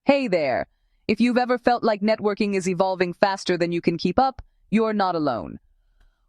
Hey there! If you've ever felt like networking is evolving faster than you can keep up, you're not alone.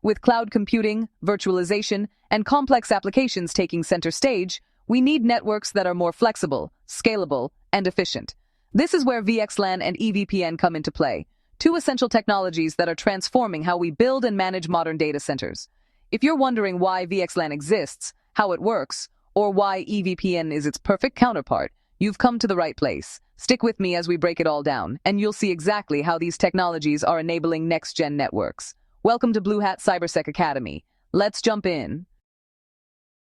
With cloud computing, virtualization, and complex applications taking center stage, we need networks that are more flexible, scalable, and efficient. This is where VXLAN and EVPN come into play, two essential technologies that are transforming how we build and manage modern data centers. If you're wondering why VXLAN exists, how it works, or why EVPN is its perfect counterpart, you've come to the right place. Stick with me as we break it all down, and you'll see exactly how these technologies are enabling next-gen networks. Welcome to Bluehat Cybersec Academy. Let's jump in.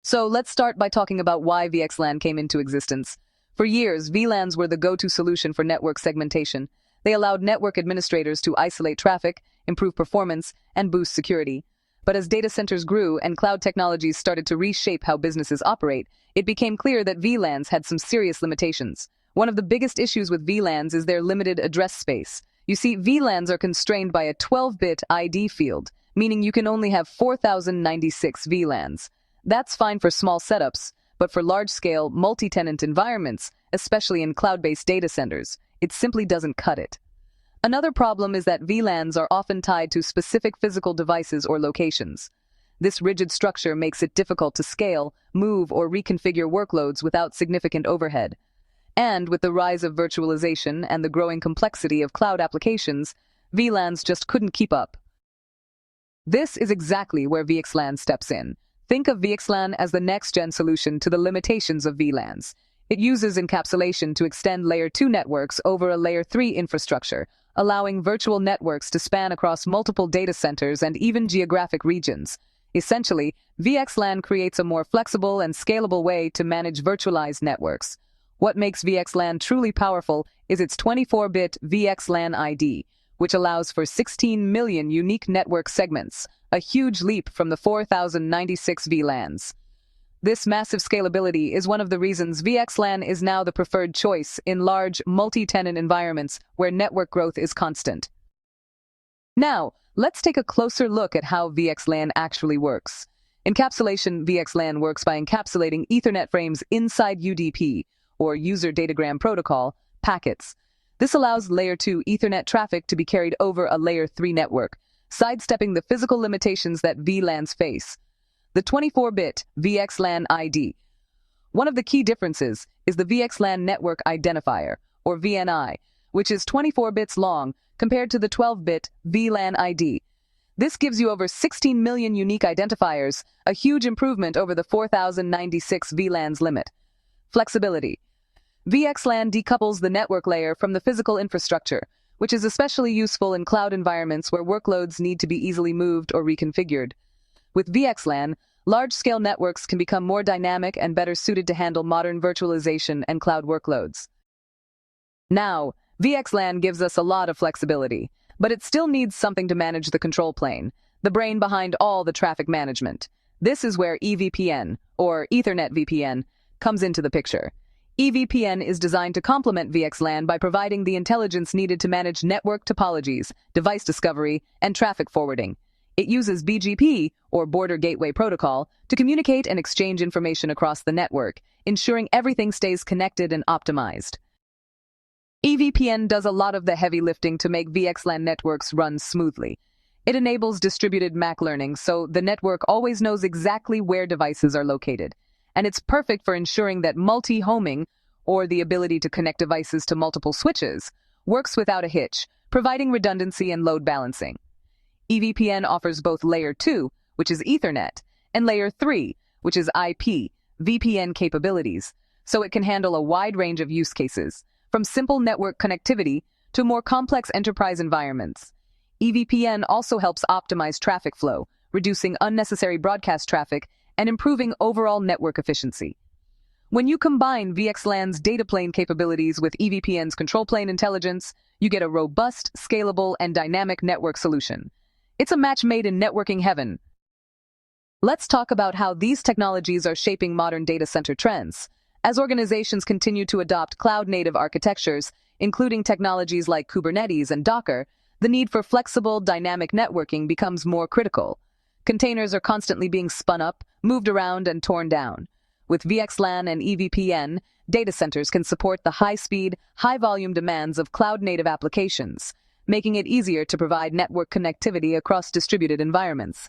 So let's start by talking about why VXLAN came into existence. For years, VLANs were the go-to solution for network segmentation. They allowed network administrators to isolate traffic, improve performance, and boost security. But as data centers grew and cloud technologies started to reshape how businesses operate, it became clear that VLANs had some serious limitations. One of the biggest issues with VLANs is their limited address space. You see, VLANs are constrained by a 12-bit ID field, meaning you can only have 4,096 VLANs. That's fine for small setups, but for large-scale, multi-tenant environments, especially in cloud-based data centers, it simply doesn't cut it. Another problem is that VLANs are often tied to specific physical devices or locations. This rigid structure makes it difficult to scale, move, or reconfigure workloads without significant overhead. And with the rise of virtualization and the growing complexity of cloud applications, VLANs just couldn't keep up. This is exactly where VXLAN steps in. Think of VXLAN as the next-gen solution to the limitations of VLANs. It uses encapsulation to extend Layer 2 networks over a Layer 3 infrastructure, allowing virtual networks to span across multiple data centers and even geographic regions. Essentially, VXLAN creates a more flexible and scalable way to manage virtualized networks. What makes VXLAN truly powerful is its 24-bit VXLAN ID, which allows for 16 million unique network segments, a huge leap from the 4,096 VLANs. This massive scalability is one of the reasons VXLAN is now the preferred choice in large, multi-tenant environments where network growth is constant. Now, let's take a closer look at how VXLAN actually works. Encapsulation VXLAN works by encapsulating Ethernet frames inside UDP, or User Datagram Protocol, packets. This allows Layer 2 Ethernet traffic to be carried over a Layer 3 network, sidestepping the physical limitations that VLANs face. The 24-bit VXLAN ID. One of the key differences is the VXLAN Network Identifier, or VNI, which is 24 bits long compared to the 12-bit VLAN ID. This gives you over 16 million unique identifiers, a huge improvement over the 4,096 VLANs limit. Flexibility. VXLAN decouples the network layer from the physical infrastructure, which is especially useful in cloud environments where workloads need to be easily moved or reconfigured. With VXLAN, large-scale networks can become more dynamic and better suited to handle modern virtualization and cloud workloads. Now, VXLAN gives us a lot of flexibility, but it still needs something to manage the control plane, the brain behind all the traffic management. This is where EVPN, or Ethernet VPN, comes into the picture. EVPN is designed to complement VXLAN by providing the intelligence needed to manage network topologies, device discovery, and traffic forwarding. It uses BGP, or Border Gateway Protocol, to communicate and exchange information across the network, ensuring everything stays connected and optimized. EVPN does a lot of the heavy lifting to make VXLAN networks run smoothly. It enables distributed MAC learning, so the network always knows exactly where devices are located. And it's perfect for ensuring that multi-homing, or the ability to connect devices to multiple switches, works without a hitch, providing redundancy and load balancing. EVPN offers both Layer 2, which is Ethernet, and Layer 3, which is IP, VPN capabilities, so it can handle a wide range of use cases, from simple network connectivity to more complex enterprise environments. EVPN also helps optimize traffic flow, reducing unnecessary broadcast traffic and improving overall network efficiency. When you combine VXLAN's data plane capabilities with EVPN's control plane intelligence, you get a robust, scalable, and dynamic network solution. It's a match made in networking heaven. Let's talk about how these technologies are shaping modern data center trends. As organizations continue to adopt cloud-native architectures, including technologies like Kubernetes and Docker, the need for flexible, dynamic networking becomes more critical. Containers are constantly being spun up, moved around, and torn down. With VXLAN and EVPN, data centers can support the high-speed, high-volume demands of cloud-native applications, making it easier to provide network connectivity across distributed environments.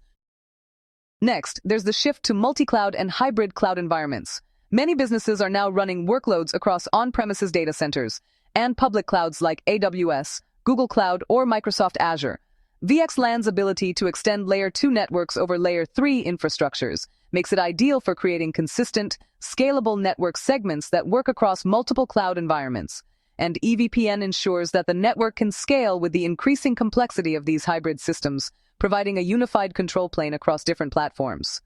Next, there's the shift to multi-cloud and hybrid cloud environments. Many businesses are now running workloads across on-premises data centers and public clouds like AWS, Google Cloud, or Microsoft Azure. VXLAN's ability to extend Layer 2 networks over Layer 3 infrastructures makes it ideal for creating consistent, scalable network segments that work across multiple cloud environments. And EVPN ensures that the network can scale with the increasing complexity of these hybrid systems, providing a unified control plane across different platforms.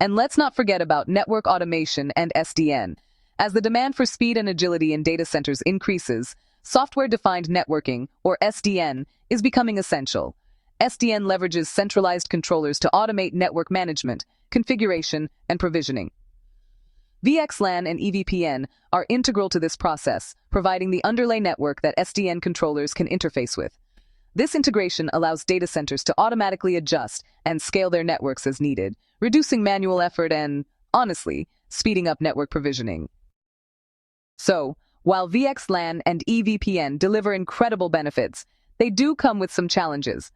And let's not forget about network automation and SDN. As the demand for speed and agility in data centers increases, software-defined networking, or SDN, is becoming essential. SDN leverages centralized controllers to automate network management, configuration, and provisioning. VXLAN and EVPN are integral to this process, providing the underlay network that SDN controllers can interface with. This integration allows data centers to automatically adjust and scale their networks as needed, reducing manual effort and, honestly, speeding up network provisioning. So, while VXLAN and EVPN deliver incredible benefits, they do come with some challenges.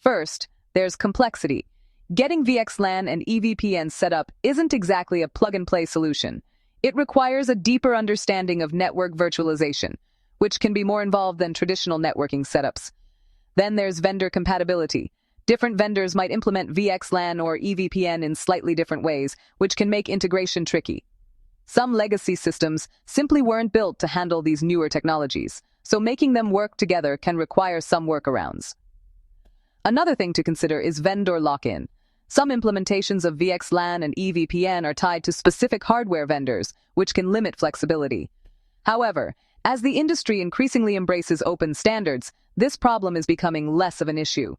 First, there's complexity. Getting VXLAN and EVPN set up isn't exactly a plug-and-play solution. It requires a deeper understanding of network virtualization, which can be more involved than traditional networking setups. Then there's vendor compatibility. Different vendors might implement VXLAN or EVPN in slightly different ways, which can make integration tricky. Some legacy systems simply weren't built to handle these newer technologies, so making them work together can require some workarounds. Another thing to consider is vendor lock-in. Some implementations of VXLAN and EVPN are tied to specific hardware vendors, which can limit flexibility. However, as the industry increasingly embraces open standards, this problem is becoming less of an issue.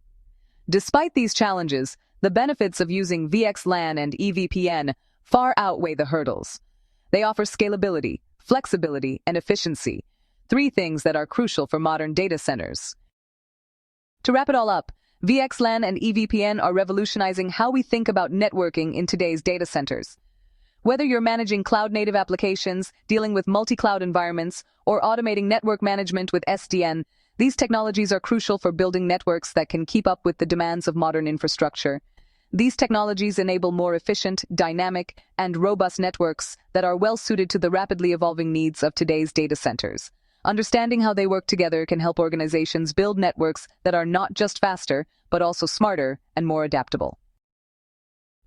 Despite these challenges, the benefits of using VXLAN and EVPN far outweigh the hurdles. They offer scalability, flexibility, and efficiency, three things that are crucial for modern data centers. To wrap it all up, VXLAN and EVPN are revolutionizing how we think about networking in today's data centers. Whether you're managing cloud-native applications, dealing with multi-cloud environments, or automating network management with SDN, these technologies are crucial for building networks that can keep up with the demands of modern infrastructure. These technologies enable more efficient, dynamic, and robust networks that are well-suited to the rapidly evolving needs of today's data centers. Understanding how they work together can help organizations build networks that are not just faster, but also smarter and more adaptable.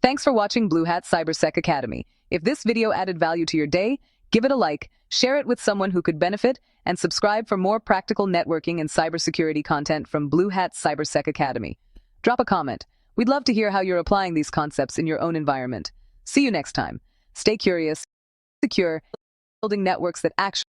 Thanks for watching Bluehat Cybersec Academy. If this video added value to your day, give it a like, share it with someone who could benefit, and subscribe for more practical networking and cybersecurity content from Bluehat Cybersec Academy. Drop a comment. We'd love to hear how you're applying these concepts in your own environment. See you next time. Stay curious, secure, building networks that actually